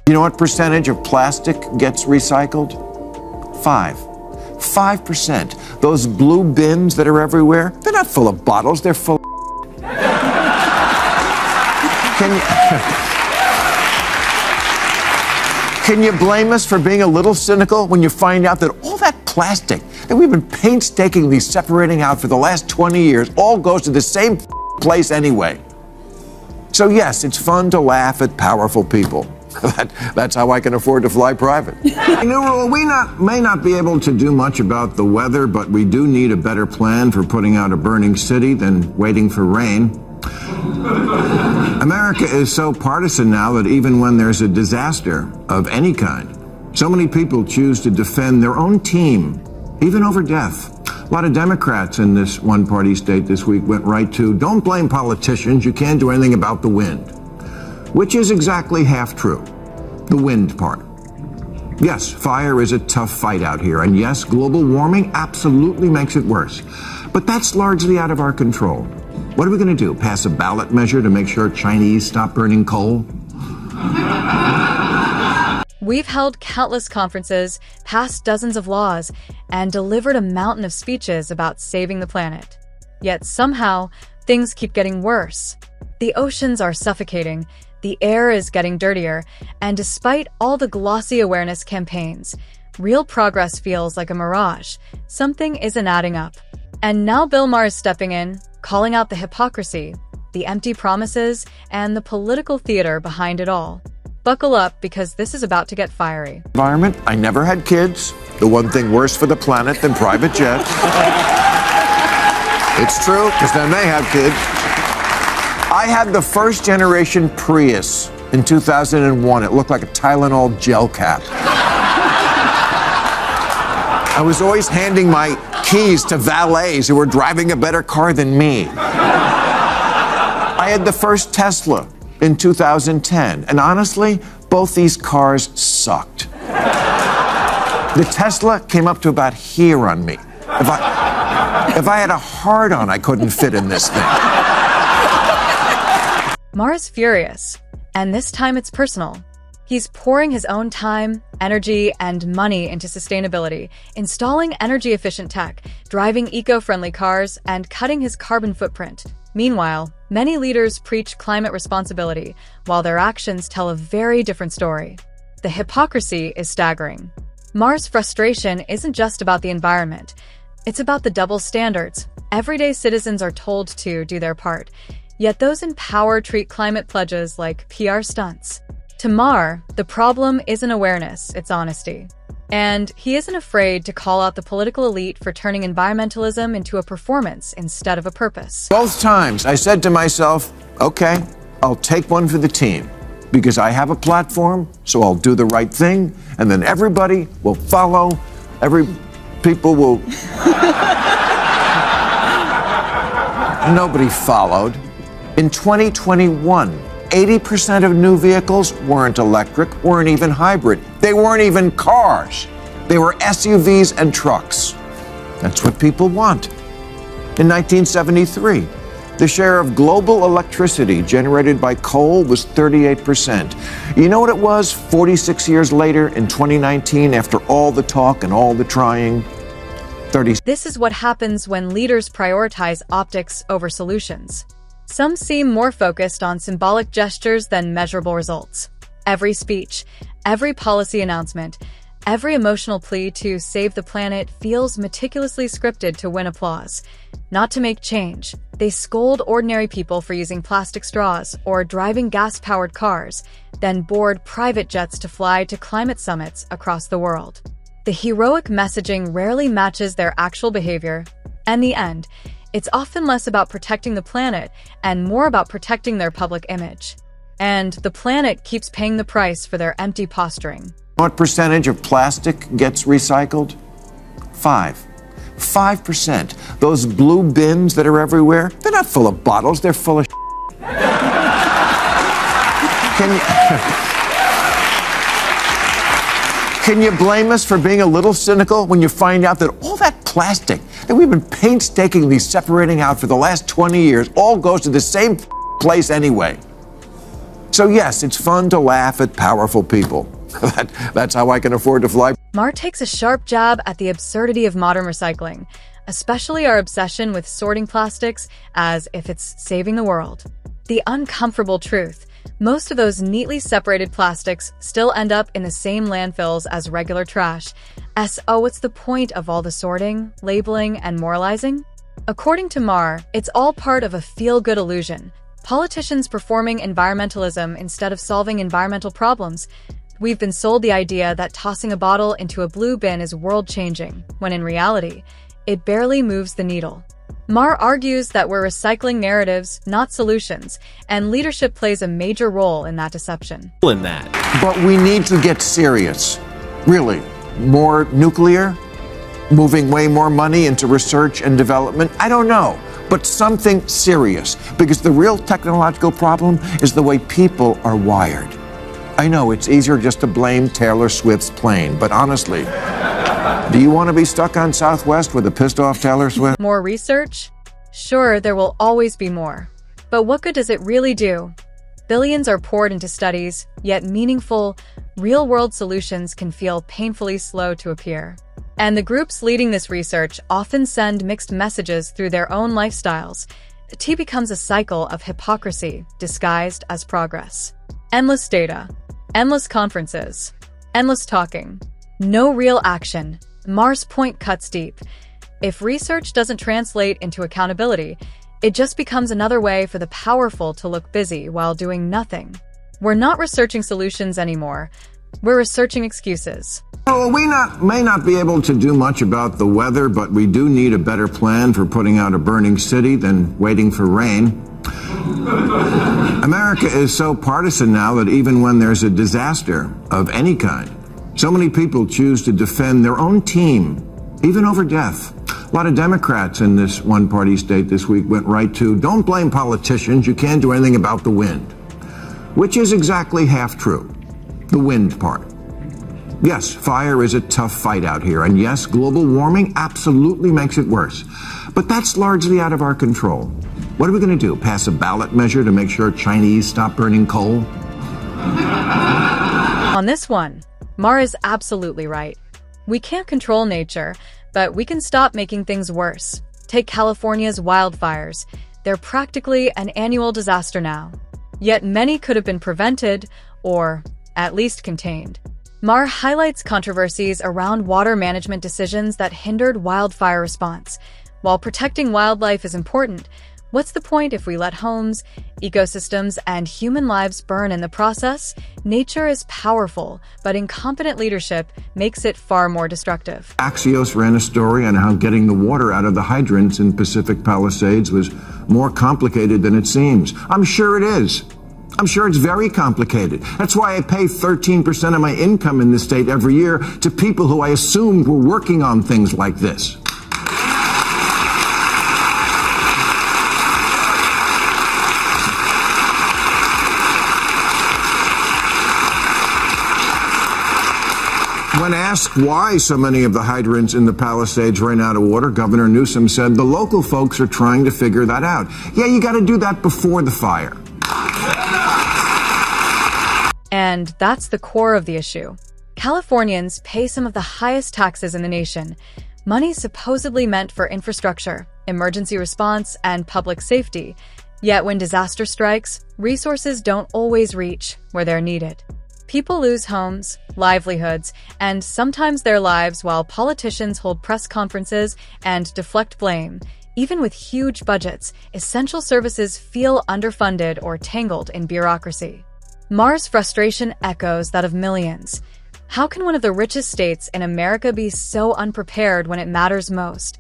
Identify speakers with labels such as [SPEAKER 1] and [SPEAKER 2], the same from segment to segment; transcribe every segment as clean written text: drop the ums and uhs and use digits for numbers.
[SPEAKER 1] You know what percentage of plastic gets recycled? 5%. Those blue bins that are everywhere, they're not full of bottles, they're full of Can you blame us for being a little cynical when you find out that all that plastic that we've been painstakingly separating out for the last 20 years all goes to the same place anyway? So yes, it's fun to laugh at powerful people. That's how I can afford to fly private. New rule, we may not be able to do much about the weather, but we do need a better plan for putting out a burning city than waiting for rain. America is so partisan now that even when there's a disaster of any kind, so many people choose to defend their own team, even over death. A lot of Democrats in this one-party state this week went right to, don't blame politicians, you can't do anything about the wind. Which is exactly half true. The wind part. Yes, fire is a tough fight out here, and yes, global warming absolutely makes it worse. But that's largely out of our control. What are we going to do? Pass a ballot measure to make sure Chinese stop burning coal?
[SPEAKER 2] We've held countless conferences, passed dozens of laws, and delivered a mountain of speeches about saving the planet. Yet somehow, things keep getting worse. The oceans are suffocating, the air is getting dirtier, and despite all the glossy awareness campaigns, real progress feels like a mirage. Something isn't adding up. And now BillMaher is stepping in, calling out the hypocrisy, the empty promises, and the political theater behind it all. Buckle up, because this is about to get fiery.
[SPEAKER 1] Environment, I never had kids. The one thing worse for the planet than private jets. It's true, because then they have kids. I had the first generation Prius in 2001. It looked like a Tylenol gel cap. I was always handing my keys to valets who were driving a better car than me. I had the first Tesla in 2010, and honestly, both these cars sucked. The Tesla came up to about here on me. If I had a hard-on, I couldn't fit in this thing.
[SPEAKER 2] Maher's furious, and this time it's personal. He's pouring his own time, energy, and money into sustainability, installing energy-efficient tech, driving eco-friendly cars, and cutting his carbon footprint. Meanwhile, many leaders preach climate responsibility, while their actions tell a very different story. The hypocrisy is staggering. Maher's frustration isn't just about the environment. It's about the double standards. Everyday citizens are told to do their part, yet those in power treat climate pledges like PR stunts. To Maher, the problem isn't awareness, it's honesty. And he isn't afraid to call out the political elite for turning environmentalism into a performance instead of a purpose.
[SPEAKER 1] Both times I said to myself, okay, I'll take one for the team because I have a platform, so I'll do the right thing, and then everybody will follow, people will... Nobody followed. In 2021, 80% of new vehicles weren't electric, weren't even hybrid. They weren't even cars. They were SUVs and trucks. That's what people want. In 1973, the share of global electricity generated by coal was 38%. You know what it was 46 years later in 2019, after all the talk and all the trying? 30.
[SPEAKER 2] This is what happens when leaders prioritize optics over solutions. Some seem more focused on symbolic gestures than measurable results. Every speech, every policy announcement, every emotional plea to save the planet feels meticulously scripted to win applause. Not to make change, they scold ordinary people for using plastic straws or driving gas-powered cars, then board private jets to fly to climate summits across the world. The heroic messaging rarely matches their actual behavior. In the end, it's often less about protecting the planet and more about protecting their public image. And the planet keeps paying the price for their empty posturing.
[SPEAKER 1] What percentage of plastic gets recycled? 5%. Those blue bins that are everywhere, they're not full of bottles, they're full of Can you blame us for being a little cynical when you find out that all that plastic that we've been painstakingly separating out for the last 20 years all goes to the same place anyway? So yes, it's fun to laugh at powerful people. That's how I can afford to fly.
[SPEAKER 2] Maher takes a sharp jab at the absurdity of modern recycling, especially our obsession with sorting plastics as if it's saving the world. The uncomfortable truth: most of those neatly separated plastics still end up in the same landfills as regular trash. So what's the point of all the sorting, labeling, and moralizing? According to Maher, it's all part of a feel-good illusion. Politicians performing environmentalism instead of solving environmental problems. We've been sold the idea that tossing a bottle into a blue bin is world-changing, when in reality, it barely moves the needle. Maher argues that we're recycling narratives, not solutions, and leadership plays a major role in that deception.
[SPEAKER 1] But we need to get serious. Really. More nuclear? Moving way more money into research and development? I don't know. But something serious. Because the real technological problem is the way people are wired. I know it's easier just to blame Taylor Swift's plane, but honestly, do you want to be stuck on Southwest with a pissed off Taylor Swift?
[SPEAKER 2] More research? Sure, there will always be more. But what good does it really do? Billions are poured into studies, yet meaningful, real-world solutions can feel painfully slow to appear. And the groups leading this research often send mixed messages through their own lifestyles. It becomes a cycle of hypocrisy disguised as progress. Endless data. Endless conferences. Endless talking. No real action. Maher's point cuts deep. If research doesn't translate into accountability, it just becomes another way for the powerful to look busy while doing nothing. We're not researching solutions anymore. We're researching excuses.
[SPEAKER 1] Well, we may not be able to do much about the weather, but we do need a better plan for putting out a burning city than waiting for rain. America is so partisan now that even when there's a disaster of any kind, so many people choose to defend their own team, even over death. A lot of Democrats in this one-party state this week went right to, don't blame politicians, you can't do anything about the wind. Which is exactly half true. The wind part. Yes, fire is a tough fight out here, and yes, global warming absolutely makes it worse. But that's largely out of our control. What are we going to do? Pass a ballot measure to make sure Chinese stop burning coal?
[SPEAKER 2] On this one, Maher is absolutely right. We can't control nature, but we can stop making things worse. Take California's wildfires. They're practically an annual disaster now. Yet many could have been prevented, or at least contained. Maher highlights controversies around water management decisions that hindered wildfire response. While protecting wildlife is important, what's the point if we let homes, ecosystems, and human lives burn in the process? Nature is powerful, but incompetent leadership makes it far more destructive.
[SPEAKER 1] Axios ran a story on how getting the water out of the hydrants in Pacific Palisades was more complicated than it seems. I'm sure it is. I'm sure it's very complicated. That's why I pay 13% of my income in this state every year to people who I assumed were working on things like this. When asked why so many of the hydrants in the Palisades ran out of water, Governor Newsom said the local folks are trying to figure that out. Yeah, you got to do that before the fire.
[SPEAKER 2] And that's the core of the issue. Californians pay some of the highest taxes in the nation, money supposedly meant for infrastructure, emergency response, and public safety. Yet when disaster strikes, resources don't always reach where they're needed. People lose homes, livelihoods, and sometimes their lives while politicians hold press conferences and deflect blame. Even with huge budgets, essential services feel underfunded or tangled in bureaucracy. Maher's frustration echoes that of millions. How can one of the richest states in America be so unprepared when it matters most?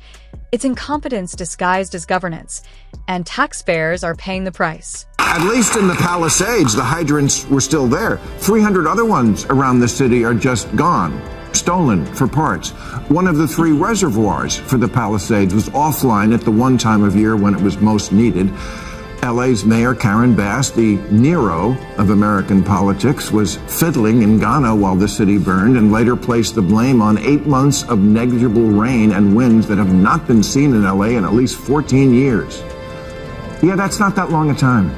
[SPEAKER 2] It's incompetence disguised as governance, and taxpayers are paying the price.
[SPEAKER 1] At least in the Palisades, the hydrants were still there. 300 other ones around the city are just gone, stolen for parts. One of the 3 reservoirs for the Palisades was offline at the one time of year when it was most needed. LA's Mayor Karen Bass, the Nero of American politics, was fiddling in Ghana while the city burned and later placed the blame on 8 months of negligible rain and winds that have not been seen in LA in at least 14 years. Yeah, that's not that long a time.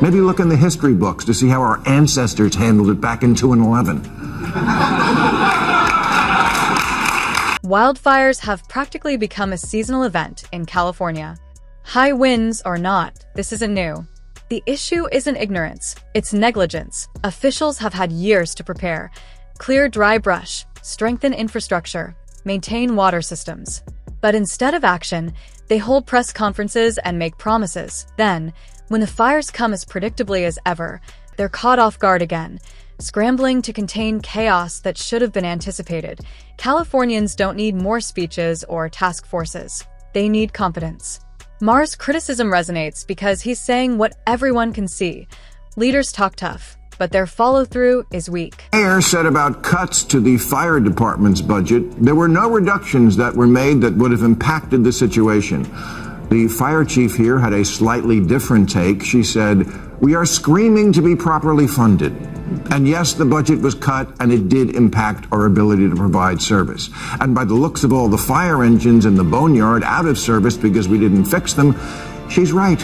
[SPEAKER 1] Maybe look in the history books to see how our ancestors handled it back in 2011.
[SPEAKER 2] Wildfires have practically become a seasonal event in California. High winds or not, this isn't new. The issue isn't ignorance, it's negligence. Officials have had years to prepare. Clear dry brush, strengthen infrastructure, maintain water systems. But instead of action, they hold press conferences and make promises. Then, when the fires come as predictably as ever, they're caught off guard again, scrambling to contain chaos that should have been anticipated. Californians don't need more speeches or task forces. They need competence. Maher's criticism resonates because he's saying what everyone can see. Leaders talk tough, but their follow-through is weak.
[SPEAKER 1] Maher said about cuts to the fire department's budget, there were no reductions that were made that would have impacted the situation. The fire chief here had a slightly different take. She said, "We are screaming to be properly funded. And yes, the budget was cut, and it did impact our ability to provide service. And by the looks of all the fire engines in the boneyard out of service because we didn't fix them, she's right."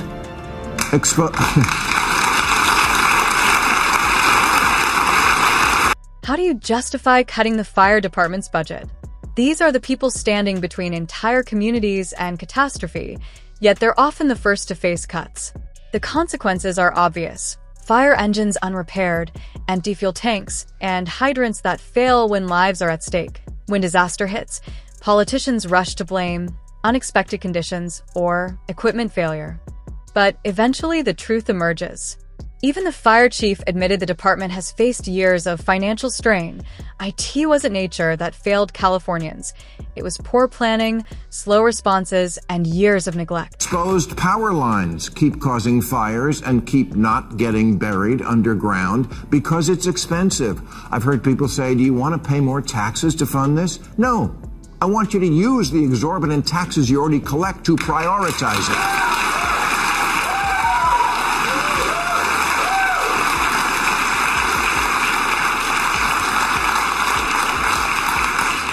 [SPEAKER 2] How do you justify cutting the fire department's budget? These are the people standing between entire communities and catastrophe, yet they're often the first to face cuts. The consequences are obvious. Fire engines unrepaired, empty fuel tanks, and hydrants that fail when lives are at stake. When disaster hits, politicians rush to blame unexpected conditions or equipment failure. But eventually the truth emerges. Even the fire chief admitted the department has faced years of financial strain. IT wasn't nature that failed Californians. It was poor planning, slow responses, and years of neglect.
[SPEAKER 1] Exposed power lines keep causing fires and keep not getting buried underground because it's expensive. I've heard people say, "Do you want to pay more taxes to fund this?" No. I want you to use the exorbitant taxes you already collect to prioritize it.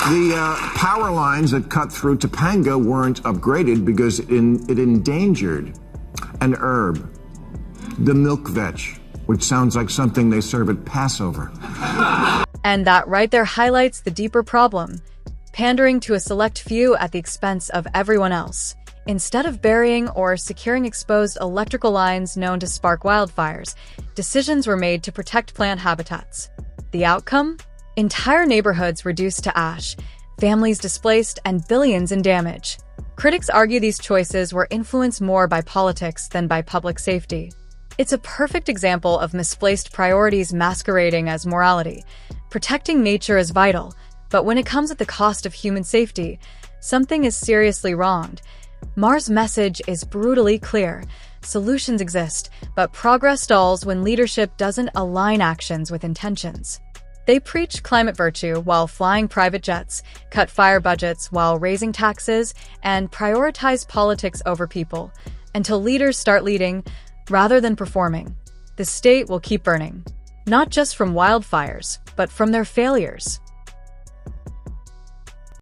[SPEAKER 1] The power lines that cut through Topanga weren't upgraded because it endangered an herb, the milk vetch, which sounds like something they serve at Passover.
[SPEAKER 2] And that right there highlights the deeper problem, pandering to a select few at the expense of everyone else. Instead of burying or securing exposed electrical lines known to spark wildfires, decisions were made to protect plant habitats. The outcome? Entire neighborhoods reduced to ash, families displaced, and billions in damage. Critics argue these choices were influenced more by politics than by public safety. It's a perfect example of misplaced priorities masquerading as morality. Protecting nature is vital, but when it comes at the cost of human safety, something is seriously wronged. Maher's message is brutally clear. Solutions exist, but progress stalls when leadership doesn't align actions with intentions. They preach climate virtue while flying private jets, cut fire budgets while raising taxes, and prioritize politics over people, until leaders start leading rather than performing. The state will keep burning, not just from wildfires, but from their failures.